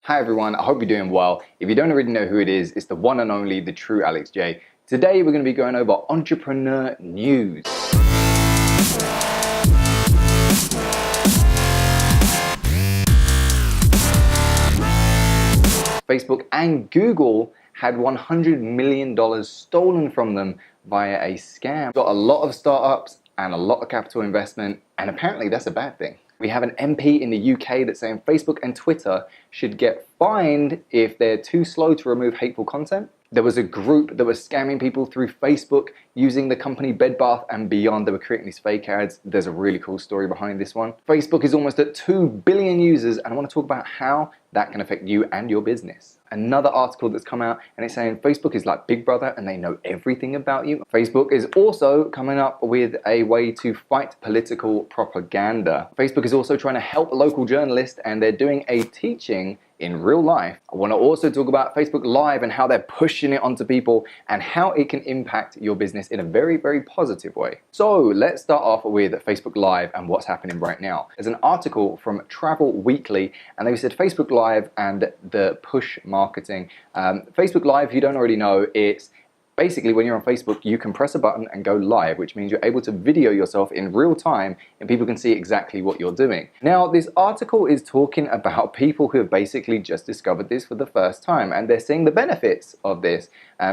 Hi everyone, I hope you're doing well. If you don't already know who it is, it's the one and only, the true Alex J. Today we're going to be going over entrepreneur news. Facebook and Google had $100 million stolen from them via a scam. Got a lot of startups and a lot of capital investment, and apparently that's a bad thing. We have an MP in the UK that's saying Facebook and Twitter should get fined if they're too slow to remove hateful content. There was a group that was scamming people through Facebook using the company Bed Bath & Beyond. They were creating these fake ads. There's a really cool story behind this one. Facebook is almost at 2 billion users, and I want to talk about how that can affect you and your business. Another article that's come out and it's saying Facebook is like Big Brother and they know everything about you. Facebook is also coming up with a way to fight political propaganda. Facebook is also trying to help local journalists, and they're doing a teaching in real life. I want to also talk about Facebook Live and how they're pushing it onto people and how it can impact your business in a very, very positive way. So let's start off with Facebook Live and what's happening right now. There's an article from Travel Weekly, and they said Facebook Live and the push marketing. Facebook Live, if you don't already know, it's basically, when you're on Facebook, you can press a button and go live, which means you're able to video yourself in real time and people can see exactly what you're doing. Now, this article is talking about people who have basically just discovered this for the first time, and they're seeing the benefits of this.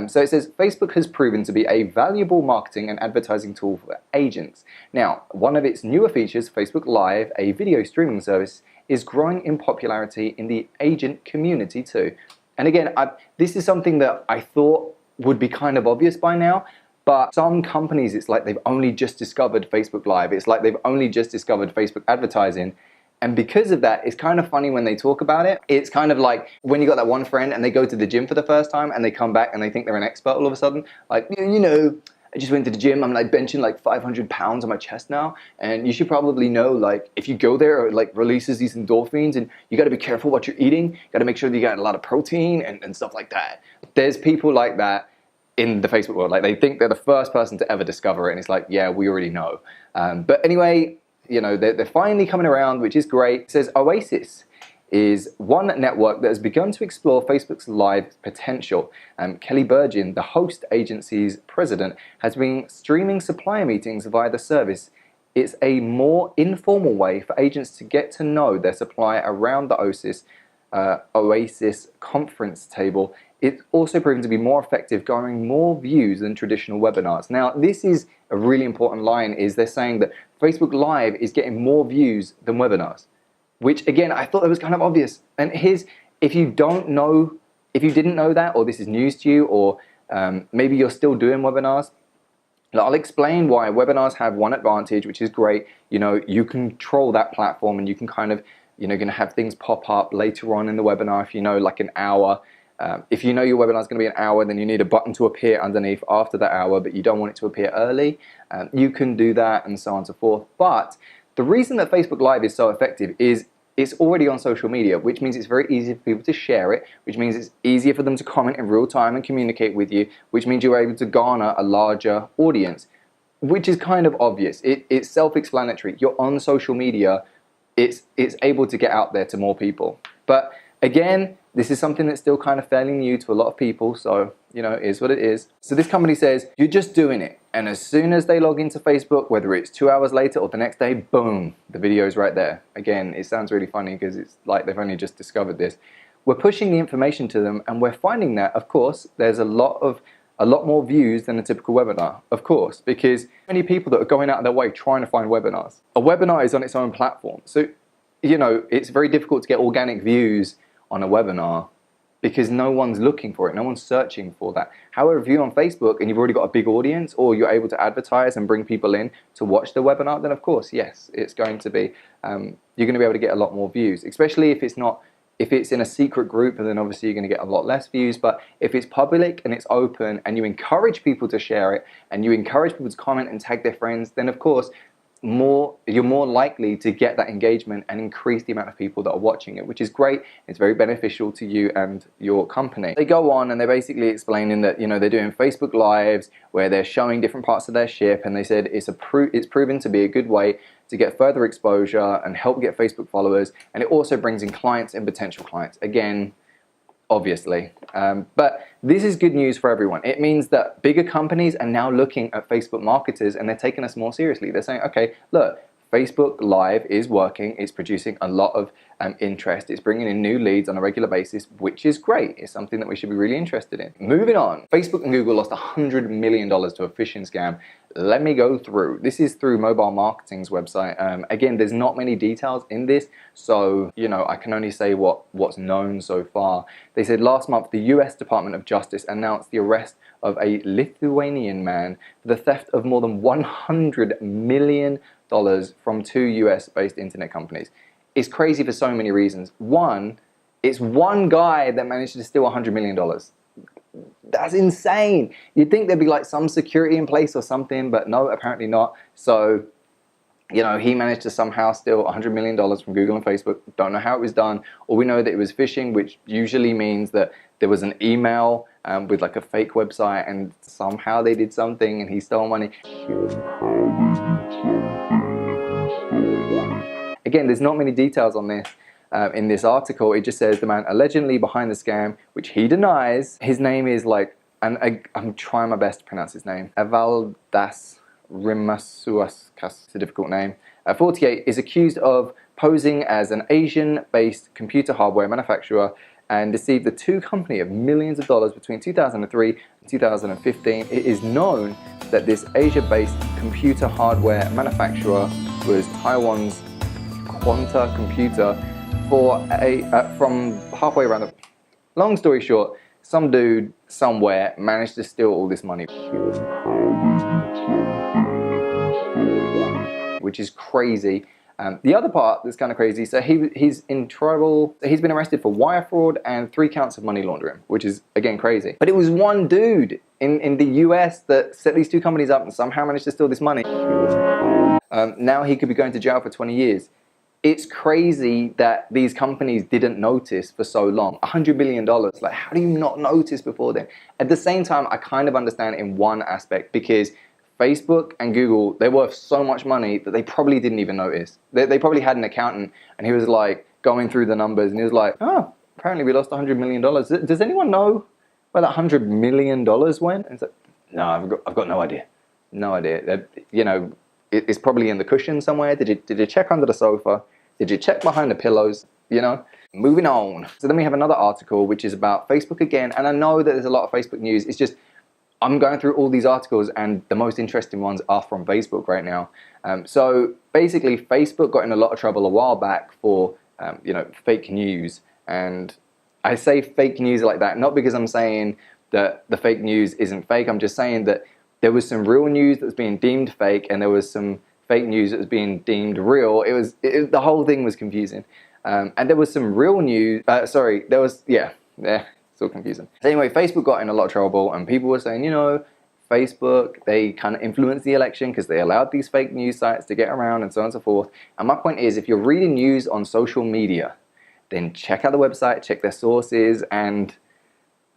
So it says, Facebook has proven to be a valuable marketing and advertising tool for agents. Now, one of its newer features, Facebook Live, a video streaming service, is growing in popularity in the agent community too. And again, this is something that I thought would be kind of obvious by now, but some companies, it's like they've only just discovered Facebook Live. It's like they've only just discovered Facebook advertising. And because of that, it's kind of funny when they talk about it. It's kind of like when you got that one friend and they go to the gym for the first time and they come back and they think they're an expert all of a sudden. Like, you know, I just went to the gym, I'm like benching like 500 pounds on my chest now, and you should probably know, like, if you go there, it like releases these endorphins, and you got to be careful what you're eating. You got to make sure that you got a lot of protein and stuff like that. There's people like that in the Facebook world. Like, they think they're the first person to ever discover it, and it's like, yeah, we already know. But anyway, you know, they're finally coming around, which is great. It says Oasis is one network that has begun to explore Facebook's live potential. Kelly Burgin, the host agency's president, has been streaming supplier meetings via the service. It's a more informal way for agents to get to know their supplier around the Oasis conference table. It's also proven to be more effective, garnering more views than traditional webinars. Now, this is a really important line, is they're saying that Facebook Live is getting more views than webinars, which again, I thought that was kind of obvious. And here's, if you didn't know that, or this is news to you, or maybe you're still doing webinars, I'll explain why webinars have one advantage, which is great. You know, you control that platform and you can kind of, you know, gonna have things pop up later on in the webinar if you know, like an hour. If you know your webinar is going to be an hour, then you need a button to appear underneath after that hour, but you don't want it to appear early. You can do that, and so on and so forth. But the reason that Facebook Live is so effective is it's already on social media, which means it's very easy for people to share it, which means it's easier for them to comment in real time and communicate with you, which means you're able to garner a larger audience, which is kind of obvious. It's self-explanatory. You're on social media. It's able to get out there to more people. But again, this is something that's still kind of fairly new to a lot of people, so, you know, it is what it is. So this company says, you're just doing it. And as soon as they log into Facebook, whether it's 2 hours later or the next day, boom, the video's right there. Again, it sounds really funny because it's like they've only just discovered this. We're pushing the information to them, and we're finding that, of course, there's a lot more views than a typical webinar, of course, because many people that are going out of their way trying to find webinars. A webinar is on its own platform. So, you know, it's very difficult to get organic views on a webinar because no one's looking for it, no one's searching for that. However, if you're on Facebook and you've already got a big audience, or you're able to advertise and bring people in to watch the webinar, then of course, yes, it's going to be, you're going to be able to get a lot more views, especially if it's in a secret group, and then obviously you're going to get a lot less views. But if it's public and it's open and you encourage people to share it and you encourage people to comment and tag their friends, then of course you're more likely to get that engagement and increase the amount of people that are watching it, which is great. It's very beneficial to you and your company. They go on and they're basically explaining that, you know, they're doing Facebook Lives where they're showing different parts of their ship, and they said it's proven to be a good way to get further exposure and help get Facebook followers, and it also brings in clients and potential clients. Again, obviously. But this is good news for everyone. It means that bigger companies are now looking at Facebook marketers and they're taking us more seriously. They're saying, okay, look, Facebook Live is working. It's producing a lot of interest. It's bringing in new leads on a regular basis, which is great. It's something that we should be really interested in. Moving on, Facebook and Google lost $100 million to a phishing scam. Let me go through. This is through Mobile Marketing's website. Again, there's not many details in this, so you know I can only say what's known so far. They said last month the US Department of Justice announced the arrest of a Lithuanian man for the theft of more than $100 million from 2 US-based internet companies. It's crazy for so many reasons. One, it's one guy that managed to steal $100 million. That's insane. You'd think there'd be like some security in place or something, but no, apparently not. So, you know, he managed to somehow steal $100 million from Google and Facebook. Don't know how it was done. All we know that it was phishing, which usually means that there was an email with like a fake website, and somehow they did something and he stole money. Again, there's not many details on this. In this article, it just says the man allegedly behind the scam, which he denies. His name is like, and I'm trying my best to pronounce his name, Evaldas Rimasuaskas, it's a difficult name. 48, is accused of posing as an Asian-based computer hardware manufacturer and deceived the two company of millions of dollars between 2003 and 2015. It is known that this Asia-based computer hardware manufacturer was Taiwan's Quanta Computer from halfway around the... Long story short, some dude somewhere managed to steal all this money. Which is crazy. The other part that's kind of crazy, so he's in trouble. He's been arrested for wire fraud and 3 counts of money laundering, which is, again, crazy. But it was one dude in the US that set these 2 companies up and somehow managed to steal this money. Now he could be going to jail for 20 years. It's crazy that these companies didn't notice for so long. $100 million, like how do you not notice before then? At the same time, I kind of understand in one aspect, because Facebook and Google, they're worth so mumuch money that they probably didn't even notice. They probably had an accountant and he was like going through the numbers and he was like, oh, apparently we lost $100 million. Does anyone know where that $100 million went? And it's like, no, I've got no idea. No idea. You know, it's probably in the cushion somewhere. Did you check under the sofa? Did you check behind the pillows? You know? Moving on. So then we have another article which is about Facebook again. And I know that there's a lot of Facebook news. It's just, I'm going through all these articles and the most interesting ones are from Facebook right now. So basically Facebook got in a lot of trouble a while back for, you know, fake news. And I say fake news like that, not because I'm saying that the fake news isn't fake. I'm just saying that there was some real news that was being deemed fake and there was some fake news that was being deemed real. The whole thing was confusing. And there was some real news, it's all confusing. So anyway, Facebook got in a lot of trouble and people were saying, you know, Facebook, they kind of influenced the election because they allowed these fake news sites to get around and so on and so forth. And my point is, if you're reading news on social media, then check out the website, check their sources, and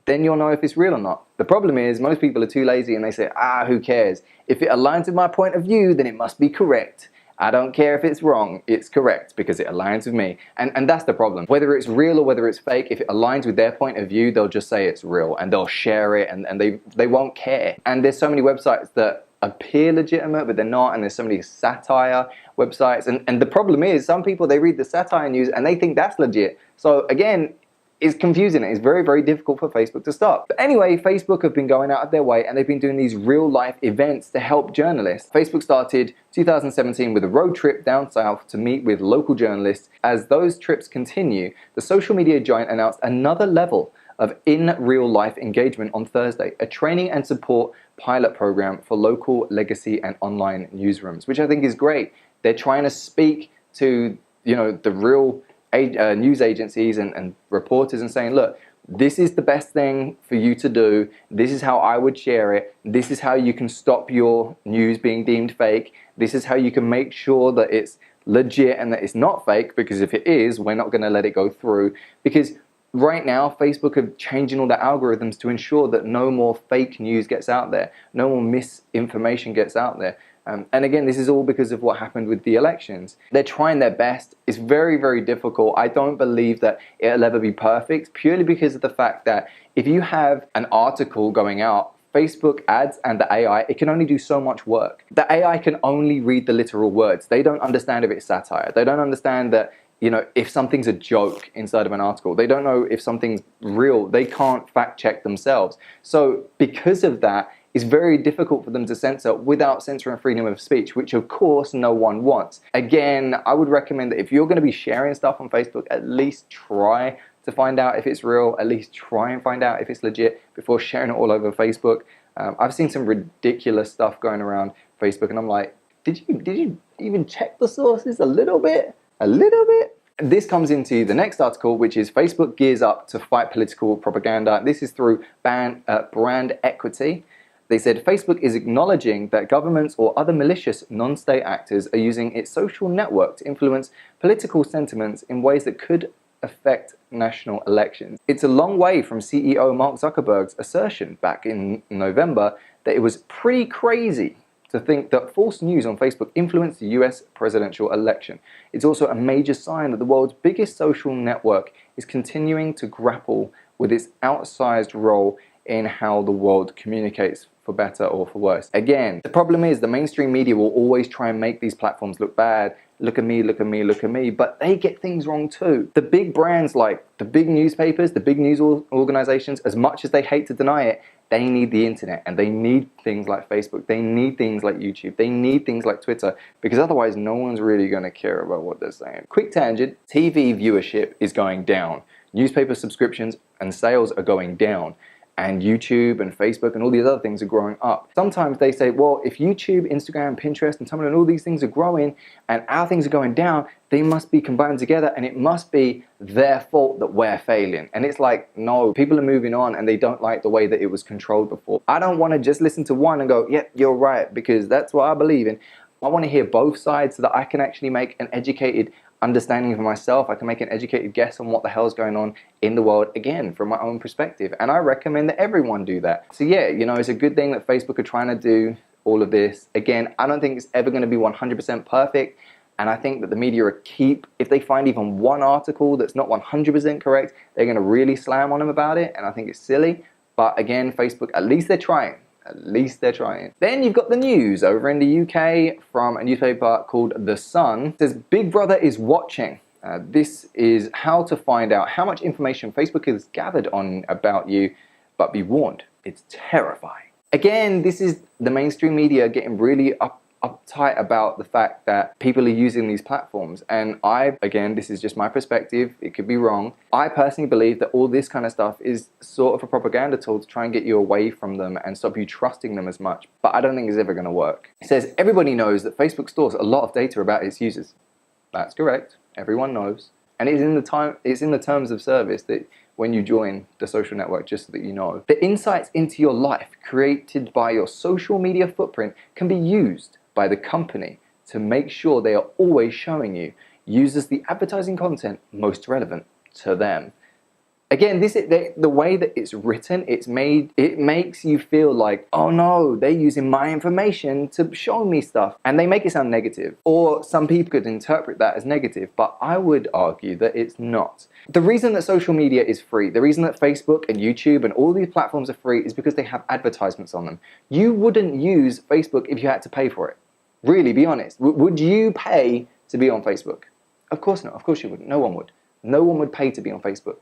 then you'll know if it's real or not. The problem is most people are too lazy and they say, who cares? If it aligns with my point of view, then it must be correct. I don't care if it's wrong, it's correct because it aligns with me. And that's the problem. Whether it's real or whether it's fake, if it aligns with their point of view, they'll just say it's real and they'll share it and they won't care. And there's so many websites that appear legitimate, but they're not, and there's so many satire websites. And the problem is some people, they read the satire news and they think that's legit. So again, it's confusing. It's very, very difficult for Facebook to stop. But anyway, Facebook have been going out of their way and they've been doing these real life events to help journalists. Facebook started 2017 with a road trip down south to meet with local journalists. As those trips continue, the social media giant announced another level of in real life engagement on Thursday, a training and support pilot program for local legacy and online newsrooms, which I think is great. They're trying to speak to, you know, the real news agencies and reporters and saying, look, this is the best thing for you to do. This is how I would share it. This is how you can stop your news being deemed fake. This is how you can make sure that it's legit and that it's not fake, because if it is, we're not going to let it go through. Because right now, Facebook are changing all the algorithms to ensure that no more fake news gets out there, no more misinformation gets out there. And again, this is all because of what happened with the elections. They're trying their best. It's very, very difficult. I don't believe that it'll ever be perfect, purely because of the fact that if you have an article going out, Facebook ads and the AI, it can only do so much work. The AI can only read the literal words. They don't understand if it's satire. They don't understand that, you know, if something's a joke inside of an article. They don't know if something's real. They can't fact check themselves. So because of that, it's very difficult for them to censor without censoring freedom of speech, which of course no one wants. Again, I would recommend that if you're going to be sharing stuff on Facebook, at least try to find out if it's real, at least try and find out if it's legit before sharing it all over Facebook. I've seen some ridiculous stuff going around Facebook, and I'm like, did you even check the sources a little bit? A little bit? This comes into the next article, which is Facebook gears up to fight political propaganda. This is through Brand Equity. They said Facebook is acknowledging that governments or other malicious non-state actors are using its social network to influence political sentiments in ways that could affect national elections. It's a long way from CEO Mark Zuckerberg's assertion back in November that it was pretty crazy to think that false news on Facebook influenced the US presidential election. It's also a major sign that the world's biggest social network is continuing to grapple with its outsized role in how the world communicates, for better or for worse. Again, the problem is the mainstream media will always try and make these platforms look bad. Look at me, look at me, look at me, but they get things wrong too. The big brands, like the big newspapers, the big news organizations, as much as they hate to deny it, they need the internet, and they need things like Facebook. They need things like YouTube. They need things like Twitter, because otherwise no one's really going to care about what they're saying. Quick tangent, TV viewership is going down. Newspaper subscriptions and sales are going down. And YouTube and Facebook and all these other things are growing up. Sometimes they say, well, if YouTube, Instagram, Pinterest, and Tumblr and all these things are growing and our things are going down, they must be combined together and it must be their fault that we're failing. And it's like, no, people are moving on and they don't like the way that it was controlled before. I don't want to just listen to one and go, yep, you're right, because that's what I believe in. I want to hear both sides so that I can actually make an educated understanding for myself. I can make an educated guess on what the hell's going on in the world, again, from my own perspective. And I recommend that everyone do that. So yeah, you know, it's a good thing that Facebook are trying to do all of this. Again, I don't think it's ever going to be 100% perfect. And I think that the media are if they find even one article that's not 100% correct, they're going to really slam on them about it. And I think it's silly. But again, Facebook, at least they're trying. At least they're trying. Then you've got the news over in the UK from a newspaper called The Sun. It says, Big Brother is watching. This is how to find out how much information Facebook has gathered on about you, but be warned, it's terrifying. Again, this is the mainstream media getting really uptight about the fact that people are using these platforms. And again, this is just my perspective, it could be wrong. I personally believe that all this kind of stuff is sort of a propaganda tool to try and get you away from them and stop you trusting them as much. But I don't think it's ever going to work. It says, everybody knows that Facebook stores a lot of data about its users. That's correct. Everyone knows. And it's in the terms of service that when you join the social network, just so that you know. The insights into your life created by your social media footprint can be used by the company to make sure they are always showing you users the advertising content most relevant to them. Again, the way that it's written, it makes you feel like, oh no, they're using my information to show me stuff. And they make it sound negative. Or some people could interpret that as negative, but I would argue that it's not. The reason that social media is free, the reason that Facebook and YouTube and all these platforms are free is because they have advertisements on them. You wouldn't use Facebook if you had to pay for it. Really, be honest. Would you pay to be on Facebook? Of course not. Of course you wouldn't. No one would. No one would pay to be on Facebook.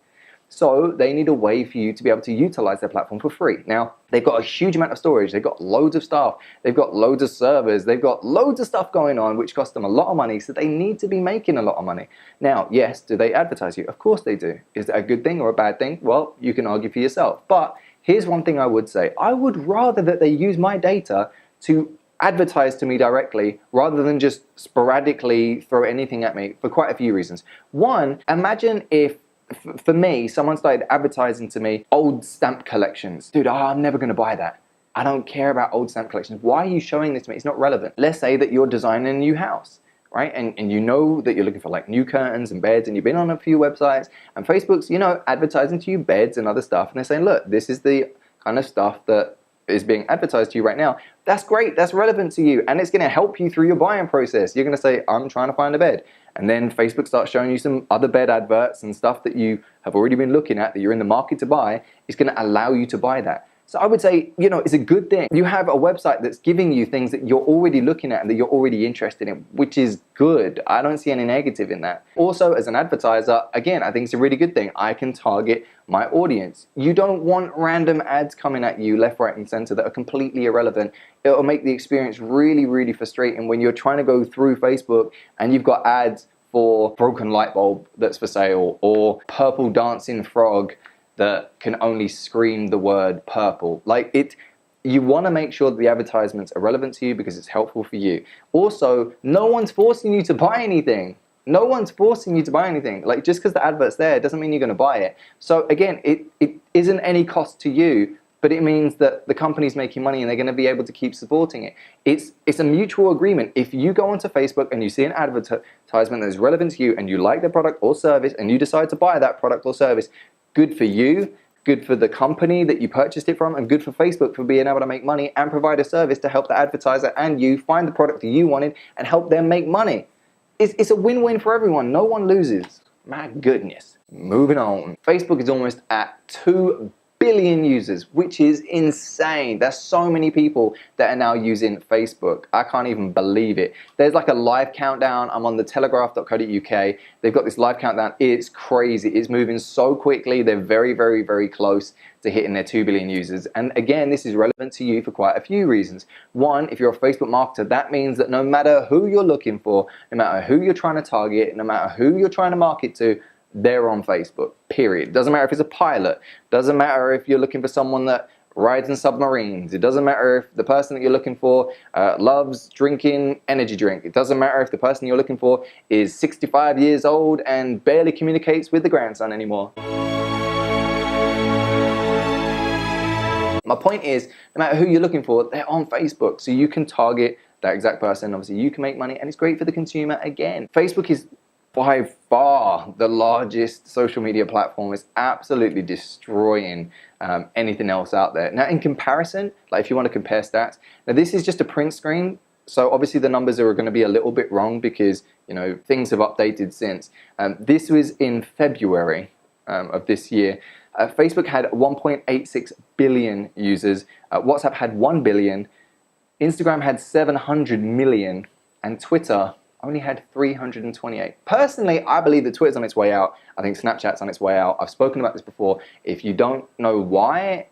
So they need a way for you to be able to utilize their platform for free. Now, they've got a huge amount of storage. They've got loads of staff. They've got loads of servers. They've got loads of stuff going on, which costs them a lot of money. So they need to be making a lot of money. Now, yes, do they advertise you? Of course they do. Is that a good thing or a bad thing? Well, you can argue for yourself. But here's one thing I would say. I would rather that they use my data to advertise to me directly rather than just sporadically throw anything at me for quite a few reasons. One, imagine if for me, someone started advertising to me old stamp collections. Dude, I'm never gonna buy that. I don't care about old stamp collections. Why are you showing this to me? It's not relevant. Let's say that you're designing a new house, right? And you know that you're looking for like new curtains and beds, and you've been on a few websites, and Facebook's, you know, advertising to you beds and other stuff, and they're saying, look, this is the kind of stuff that is being advertised to you right now. That's great, that's relevant to you, and it's gonna help you through your buying process. You're gonna say, I'm trying to find a bed. And then Facebook starts showing you some other bed adverts and stuff that you have already been looking at, that you're in the market to buy. It's gonna allow you to buy that. So I would say, you know, it's a good thing. You have a website that's giving you things that you're already looking at and that you're already interested in, which is good. I don't see any negative in that. Also, as an advertiser, again, I think it's a really good thing. I can target my audience. You don't want random ads coming at you left, right, and center that are completely irrelevant. It'll make the experience really, really frustrating when you're trying to go through Facebook and you've got ads for broken light bulb that's for sale, or purple dancing frog that can only scream the word purple. Like it, you want to make sure that the advertisements are relevant to you because it's helpful for you. Also, no one's forcing you to buy anything. No one's forcing you to buy anything. Like just because the advert's there doesn't mean you're going to buy it. So again, it isn't any cost to you, but it means that the company's making money and they're going to be able to keep supporting it. It's a mutual agreement. If you go onto Facebook and you see an advertisement that is relevant to you and you like the product or service and you decide to buy that product or service, good for you, good for the company that you purchased it from, and good for Facebook for being able to make money and provide a service to help the advertiser and you find the product that you wanted and help them make money. It's a win-win for everyone. No one loses. My goodness. Moving on. Facebook is almost at 2 billion users, which is insane. There's so many people that are now using Facebook. I can't even believe it. There's like a live countdown. I'm on the telegraph.co.uk. They've got this live countdown. It's crazy. It's moving so quickly. They're very, very, very close to hitting their 2 billion users. And again, this is relevant to you for quite a few reasons. One, if you're a Facebook marketer, that means that no matter who you're looking for, no matter who you're trying to target, no matter who you're trying to market to, they're on Facebook, period. Doesn't matter if it's a pilot. Doesn't matter if you're looking for someone that rides in submarines. It doesn't matter if the person that you're looking for loves drinking energy drink. It doesn't matter if the person you're looking for is 65 years old and barely communicates with the grandson anymore. My point is, no matter who you're looking for, they're on Facebook. So you can target that exact person. Obviously, you can make money and it's great for the consumer again. Facebook is by far the largest social media platform. Is absolutely destroying anything else out there. Now in comparison, like if you want to compare stats, now this is just a print screen, so obviously the numbers are going to be a little bit wrong because, you know, things have updated since. This was in February of this year. Facebook had 1.86 billion users, WhatsApp had 1 billion, Instagram had 700 million, and Twitter only had 328. Personally, I believe that Twitter's on its way out. I think Snapchat's on its way out. I've spoken about this before. If you don't know why,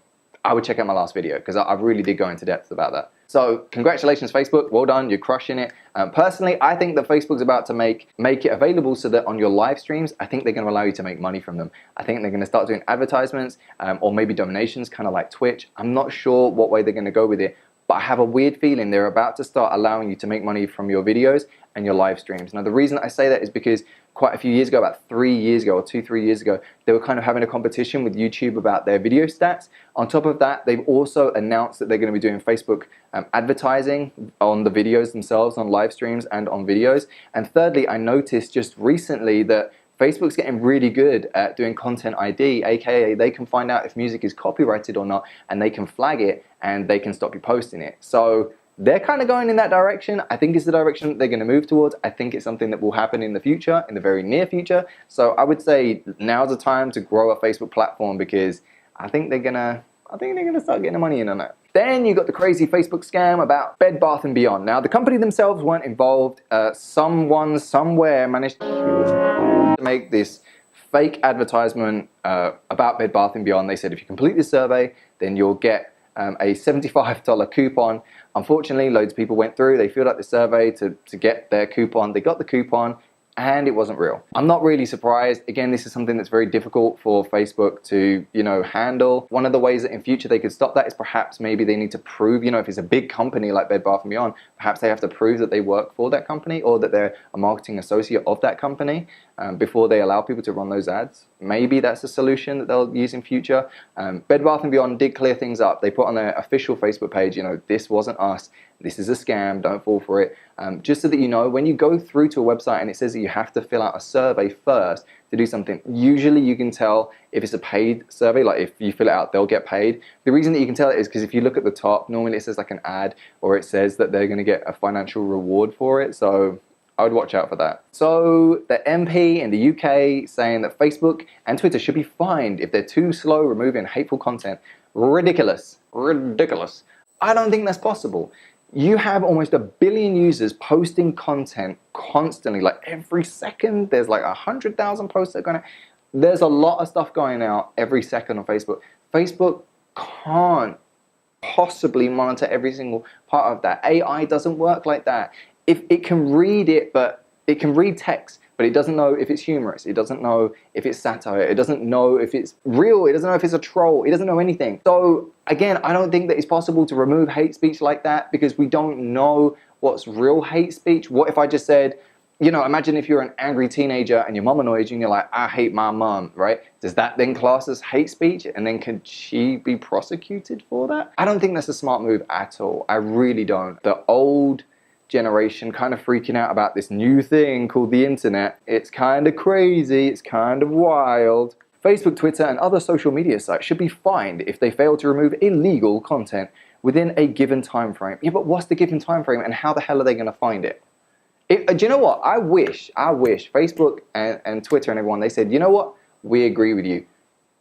I would check out my last video because I really did go into depth about that. So congratulations, Facebook. Well done. You're crushing it. Personally, I think that Facebook's about to make it available so that on your live streams, I think they're going to allow you to make money from them. I think they're going to start doing advertisements or maybe donations, kind of like Twitch. I'm not sure what way they're going to go with it, but I have a weird feeling they're about to start allowing you to make money from your videos and your live streams. Now the reason I say that is because quite a few years ago, about 3 years ago or 2-3 years ago, they were kind of having a competition with YouTube about their video stats. On top of that, they've also announced that they're going to be doing Facebook advertising on the videos themselves, on live streams and on videos. And thirdly, I noticed just recently that Facebook's getting really good at doing content ID, aka they can find out if music is copyrighted or not, and they can flag it and they can stop you posting it. So they're kind of going in that direction. I think it's the direction they're going to move towards. I think it's something that will happen in the future, in the very near future. So I would say now's the time to grow a Facebook platform because I think they're gonna start getting the money in on that. Then you got the crazy Facebook scam about Bed Bath & Beyond. Now the company themselves weren't involved. Someone somewhere managed to make this fake advertisement about Bed Bath & Beyond. They said if you complete this survey, then you'll get a $75 coupon. Unfortunately, loads of people went through, they filled out the survey to get their coupon. They got the coupon and it wasn't real. I'm not really surprised. Again, this is something that's very difficult for Facebook to, handle. One of the ways that in future they could stop that is perhaps maybe they need to prove, if it's a big company like Bed Bath & Beyond, perhaps they have to prove that they work for that company or that they're a marketing associate of that company. before they allow people to run those ads. Maybe that's a solution that they'll use in future. Bed Bath & Beyond did clear things up. They put on their official Facebook page, you know, this wasn't us, this is a scam, don't fall for it. Just so that you know, when you go through to a website and it says that you have to fill out a survey first to do something, usually you can tell if it's a paid survey, like if you fill it out, they'll get paid. The reason that you can tell it is because if you look at the top, normally it says like an ad, or it says that they're gonna get a financial reward for it, so I would watch out for that. So the MP in the UK saying that Facebook and Twitter should be fined if they're too slow removing hateful content. Ridiculous, ridiculous. I don't think that's possible. You have almost 1 billion users posting content constantly, like every second. There's like 100,000 posts that are going out. There's a lot of stuff going out every second on Facebook. Facebook can't possibly monitor every single part of that. AI doesn't work like that. If it can read it, but it can read text, but it doesn't know if it's humorous. It doesn't know if it's satire. It doesn't know if it's real. It doesn't know if it's a troll. It doesn't know anything. So again, I don't think that it's possible to remove hate speech like that because we don't know what's real hate speech. What if I just said, you know, imagine if you're an angry teenager and your mom annoys you and you're like, I hate my mom, right? Does that then class as hate speech? And then can she be prosecuted for that? I don't think that's a smart move at all. I really don't. The old generation kind of freaking out about this new thing called the internet. It's kind of crazy, it's kind of wild. Facebook, Twitter, and other social media sites should be fined if they fail to remove illegal content within a given time frame. Yeah, but what's the given time frame and how the hell are they going to find it? Do you know what? I wish Facebook and Twitter and everyone, they said, you know what? We agree with you.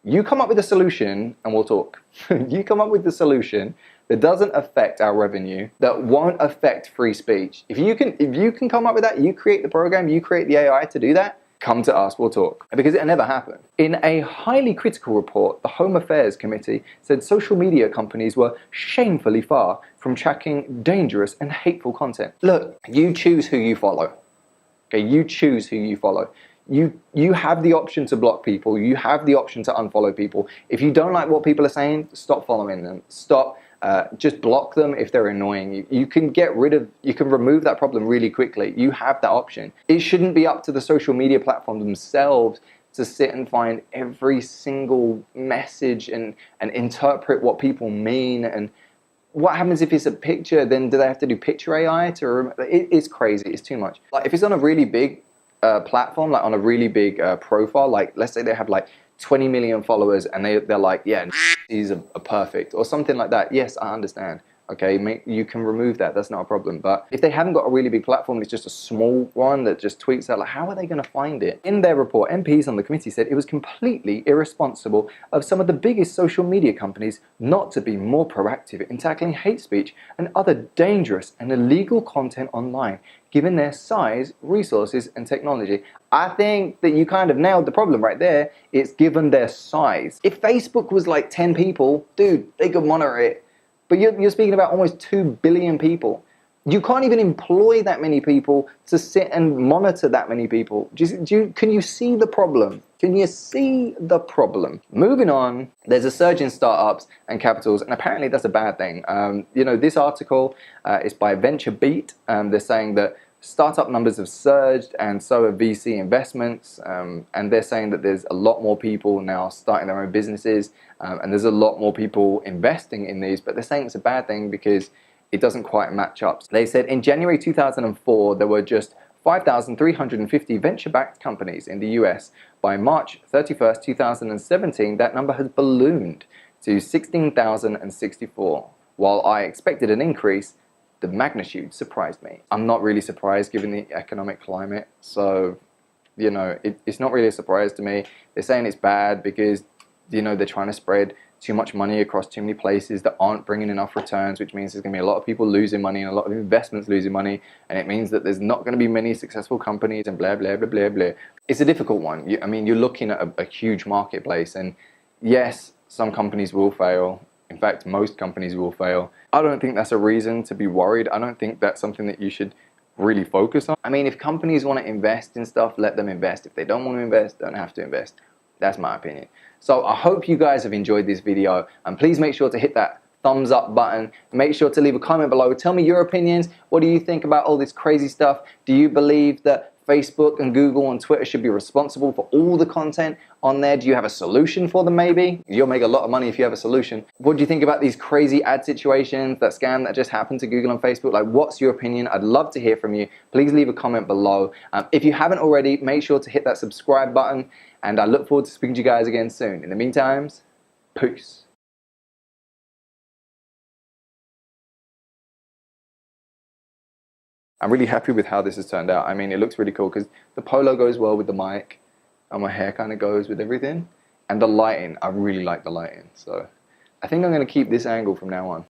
You come up with a solution and we'll talk. You come up with the solution that doesn't affect our revenue, that won't affect free speech. If you can come up with that, you create the program, you create the AI to do that, come to us, we'll talk. Because it'll never happen. In a highly critical report, the Home Affairs Committee said social media companies were shamefully far from tracking dangerous and hateful content. Look, you choose who you follow. Okay, you choose who you follow. You have the option to block people. You have the option to unfollow people. If you don't like what people are saying, stop following them. Stop. Just block them if they're annoying. You can remove that problem really quickly. You have that option. It shouldn't be up to the social media platform themselves to sit and find every single message and interpret what people mean. And what happens if it's a picture? Then do they have to do picture AI to? It's crazy. It's too much. Like if it's on a really big platform, like on a really big profile, like let's say they have like 20 million followers and they're like, yeah, these are perfect or something like that. Yes, I understand. Okay, you can remove that. That's not a problem. But if they haven't got a really big platform, it's just a small one that just tweets out, like, how are they going to find it? In their report, MPs on the committee said it was completely irresponsible of some of the biggest social media companies not to be more proactive in tackling hate speech and other dangerous and illegal content online, given their size, resources, and technology. I think that you kind of nailed the problem right there. It's given their size. If Facebook was like 10 people, dude, they could monitor it. But you're speaking about almost 2 billion people. You can't even employ that many people to sit and monitor that many people. Can you see the problem? Can you see the problem? Moving on, there's a surge in startups and capitals, and apparently that's a bad thing. You know, this article is by VentureBeat. They're saying that startup numbers have surged and so have VC investments, and they're saying that there's a lot more people now starting their own businesses, and there's a lot more people investing in these, but they're saying it's a bad thing because it doesn't quite match up. They said in January 2004 there were just 5,350 venture-backed companies in the US. By March 31st, 2017, that number has ballooned to 16,064. While I expected an increase, the magnitude surprised me. I'm not really surprised given the economic climate, so you know, it's not really a surprise to me. They're saying it's bad because, you know, they're trying to spread too much money across too many places that aren't bringing enough returns, which means there's going to be a lot of people losing money and a lot of investments losing money, and it means that there's not going to be many successful companies and blah, blah, blah, blah, blah. It's a difficult one. I mean, you're looking at a huge marketplace, and yes, some companies will fail. In fact, most companies will fail. I don't think that's a reason to be worried. I don't think that's something that you should really focus on. I mean, if companies want to invest in stuff, let them invest. If they don't want to invest, don't have to invest. That's my opinion. So I hope you guys have enjoyed this video, and please make sure to hit that thumbs up button. Make sure to leave a comment below. Tell me your opinions. What do you think about all this crazy stuff? Do you believe that Facebook and Google and Twitter should be responsible for all the content on there? Do you have a solution for them maybe? You'll make a lot of money if you have a solution. What do you think about these crazy ad situations, that scam that just happened to Google and Facebook? Like, what's your opinion? I'd love to hear from you. Please leave a comment below. If you haven't already, make sure to hit that subscribe button, and I look forward to speaking to you guys again soon. In the meantime, peace. I'm really happy with how this has turned out. I mean, it looks really cool because the polo goes well with the mic, and my hair kind of goes with everything. And the lighting, I really like the lighting. So I think I'm going to keep this angle from now on.